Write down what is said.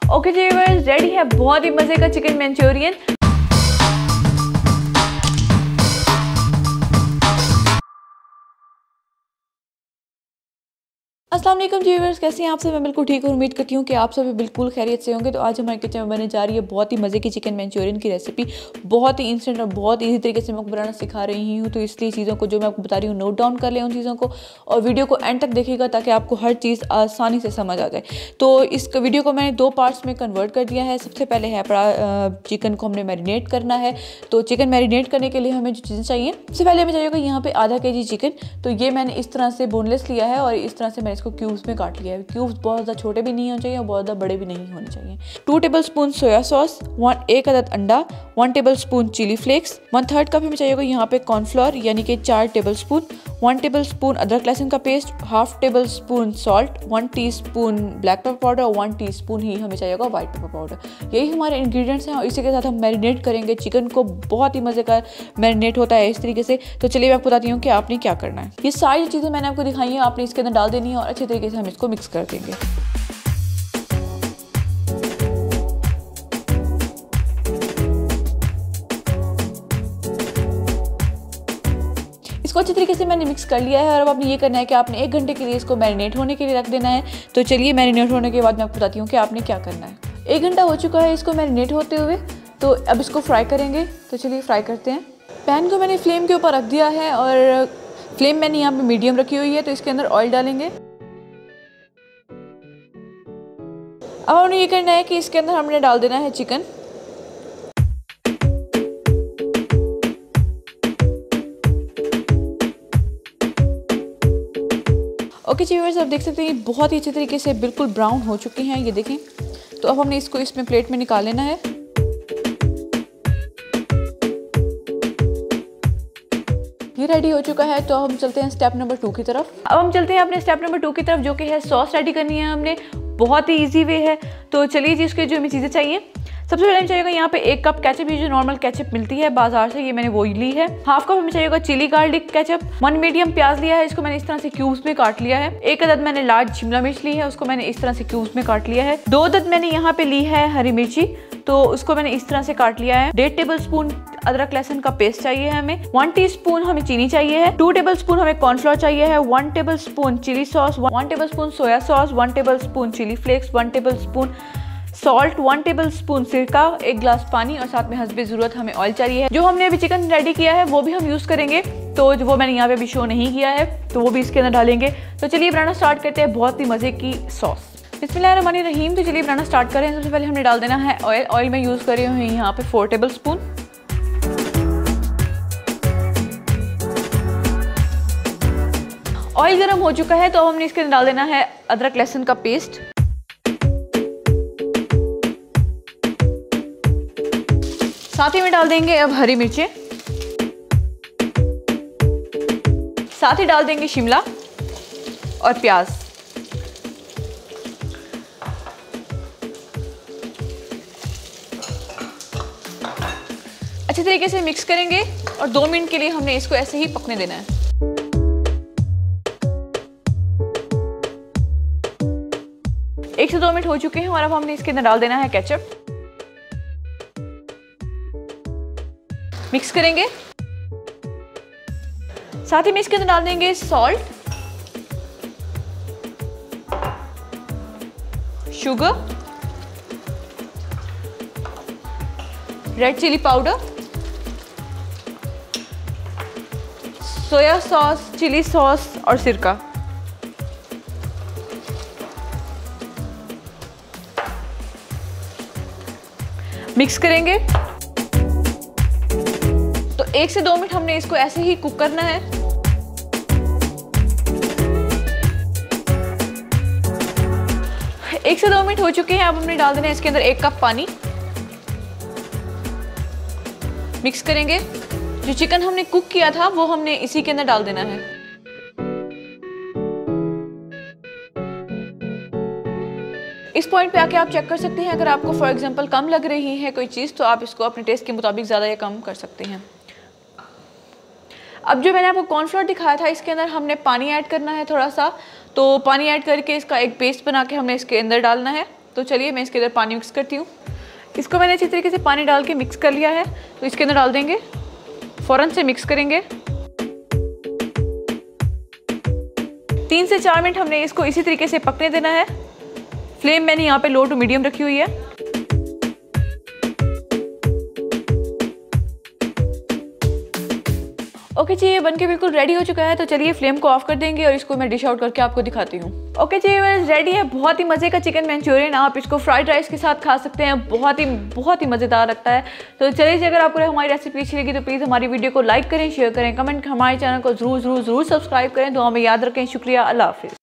Okay जी viewers, ready है बहुत ही मजे का चिकन मंचूरियन। अस्सलाम वालेकुम जी व्यूअर्स, कैसे हैं आप सब? मैं बिल्कुल ठीक हूँ। उम्मीद करती हूँ कि आप सभी बिल्कुल खैरियत से होंगे। तो आज हमारे किचन में बनने जा रही है बहुत ही मज़े की चिकन मंचूरियन की रेसिपी। बहुत ही इंस्टेंट और बहुत ईजी तरीके से मैं आपको बनाना सिखा रही हूँ। तो इसलिए चीज़ों को जो मैं आपको बता रही हूँ नोट डाउन कर लें उन चीज़ों को, और वीडियो को एंड तक देखिएगा ताकि आपको हर चीज़ आसानी से समझ आ जाए। तो इस वीडियो को मैंने 2 पार्ट्स में कन्वर्ट कर दिया है। सबसे पहले है चिकन को हमने मैरिनेट करना है। तो चिकन मैरिनेट करने के लिए हमें जो चीज़ें चाहिए, सबसे पहले हमें चाहिए यहाँ पे आधा kg चिकन। तो ये मैंने इस तरह से बोनलेस लिया है और इस तरह से मैंने इसको क्यूब्स में काट लिया है। क्यूब्स बहुत ज़्यादा छोटे भी नहीं होने चाहिए और बहुत ज़्यादा बड़े भी नहीं होने चाहिए। 2 टेबलस्पून सोया सॉस, 1 अदद अंडा, 1 टेबलस्पून चिली फ्लेक्स, 1/3 कप हमें चाहिए यहाँ पे कॉर्नफ्लोर यानी कि 4 टेबलस्पून, 1 टेबलस्पून अदरक लहसुन का paste, 1/2 tablespoon salt, 1 teaspoon black pepper powder और 1 टीस्पून ही हमें चाहिए व्हाइट पेपर पाउडर। यही हमारे इंग्रेडिएंट्स हैं और इसी के साथ हम मैरिनेट करेंगे चिकन को। बहुत ही मज़े का मैरिनेट होता है इस तरीके से। तो चलिए मैं आपको बताती हूँ कि आपने क्या करना है। ये सारी चीज़ें मैंने आपको दिखाई हैं, आपने इसके अंदर डाल देनी है और अच्छे तरीके से हम इसको मिक्स कर देंगे। इसको अच्छी तरीके से मैंने मिक्स कर लिया है और अब आपने ये करना है कि आपने 1 घंटे के लिए इसको मैरिनेट होने के लिए रख देना है। तो चलिए मैरिनेट होने के बाद मैं आपको बताती हूँ कि आपने क्या करना है। 1 घंटा हो चुका है इसको मैरिनेट होते हुए। तो अब इसको फ्राई करेंगे। तो चलिए फ्राई करते हैं। पैन को मैंने फ्लेम के ऊपर रख दिया है और फ्लेम मैंने यहाँ पे मीडियम रखी हुई है। तो इसके अंदर ऑयल डालेंगे। अब हमने ये करना है कि इसके अंदर हमने डाल देना है चिकन। ओके जी व्यूअर्स, आप देख सकते हैं बहुत ही अच्छे तरीके से बिल्कुल ब्राउन हो चुके हैं, ये देखें। तो अब हमने इसको इसमें प्लेट में निकाल लेना है। ये रेडी हो चुका है। तो हम चलते हैं स्टेप नंबर 2 की तरफ। अब हम चलते हैं अपने स्टेप नंबर 2 की तरफ, जो कि है सॉस रेडी करनी है हमने। बहुत ही इजी वे है। तो चलिए जी, इसके जो हमें चीज़ें चाहिए, सबसे पहले हमें चाहिएगा यहाँ पे 1 कप केचप। ये जो नॉर्मल केचप मिलती है बाजार से, ये मैंने वो ली है। 1/2 कप हमें चाहिएगा चिली गार्लिक केचप। 1 मीडियम प्याज लिया है, इसको मैंने इस तरह से क्यूब्स में काट लिया है। 1 अदद मैंने लार्ज शिमला मिर्च ली है, उसको मैंने इस तरह से क्यूब्स में काट लिया है। 2 अदद मैंने यहाँ पे ली है हरी मिर्ची, तो उसको मैंने इस तरह से काट लिया है। 1.5 टेबलस्पून अदरक लहसुन का पेस्ट चाहिए हमें। 1 टीस्पून हमें चीनी चाहिए है। 2 टेबलस्पून हमें कॉर्नफ्लोर चाहिए है। 1 tablespoon chilli sauce, 1 tablespoon soya sauce, 1 tablespoon chilli flakes, 1 tablespoon salt, 1 tablespoon सिरका, 1 गिलास पानी और साथ में हस्बे ज़रूरत हमें ऑयल चाहिए है। जो हमने अभी चिकन रेडी किया है वो भी हम यूज़ करेंगे, तो वो मैंने यहाँ पे अभी शो नहीं किया है, तो वो भी इसके अंदर डालेंगे। तो चलिए बनाना स्टार्ट करते हैं बहुत ही मज़े की सॉस। बिस्मिल्लाहिर्रहमानिर्रहीम। तो चलिए बनाना स्टार्ट करें। सबसे पहले हमने डाल देना है ऑयल। ऑयल मैं यूज़ कर रही हूँ यहाँ पे 4 टेबलस्पून। ऑयल गर्म हो चुका है तो अब हमने इसके अंदर डाल देना है अदरक लहसुन का पेस्ट। साथ ही में डाल देंगे अब हरी मिर्चें, साथ ही डाल देंगे शिमला और प्याज। अच्छे तरीके से मिक्स करेंगे और 2 मिनट के लिए हमने इसको ऐसे ही पकने देना है। एक से 2 मिनट हो चुके हैं और अब हमने इसके अंदर डाल देना है केचप। मिक्स करेंगे। साथ ही में इसके अंदर डाल देंगे salt, sugar, red chilli powder, soya sauce, chilli sauce और सिरका। मिक्स करेंगे। तो 1 से 2 मिनट हमने इसको ऐसे ही कुक करना है। एक से 2 मिनट हो चुके हैं। अब हमने डाल देना है इसके अंदर 1 कप पानी। मिक्स करेंगे। जो चिकन हमने कुक किया था वो हमने इसी के अंदर डाल देना है। इस पॉइंट पे आके आप चेक कर सकते हैं, अगर आपको फॉर एग्जांपल कम लग रही है कोई चीज़ तो आप इसको अपने टेस्ट के मुताबिक ज़्यादा या कम कर सकते हैं। अब जो मैंने आपको कॉर्नफ्लोर दिखाया था, इसके अंदर हमने पानी ऐड करना है थोड़ा सा। तो पानी ऐड करके इसका एक पेस्ट बना के हमने इसके अंदर डालना है। तो चलिए मैं इसके अंदर पानी मिक्स करती हूँ। इसको मैंने अच्छी तरीके से पानी डाल के मिक्स कर लिया है, तो इसके अंदर डाल देंगे, फ़ौरन से मिक्स करेंगे। 3 से 4 मिनट हमने इसको इसी तरीके से पकने देना है। फ्लेम मैंने यहाँ पे लो टू मीडियम रखी हुई है। ओके जी, ये बनके बिल्कुल रेडी हो चुका है, तो चलिए फ्लेम को ऑफ कर देंगे और इसको मैं डिश आउट करके आपको दिखाती हूँ। ओके जी, रेडी है बहुत ही मज़े का चिकन मंचूरियन। आप इसको फ्राइड राइस के साथ खा सकते हैं, बहुत ही मज़ेदार लगता है। तो चलिए जी, अगर आपको हमारी रेसिपी अच्छी लगी तो प्लीज़ हमारी वीडियो को लाइक करें, शेयर करें, कमेंट, हमारे चैनल को ज़रूर सब्सक्राइब करें। तो हमें याद रखें। शुक्रिया, अल्लाह हाफिज़।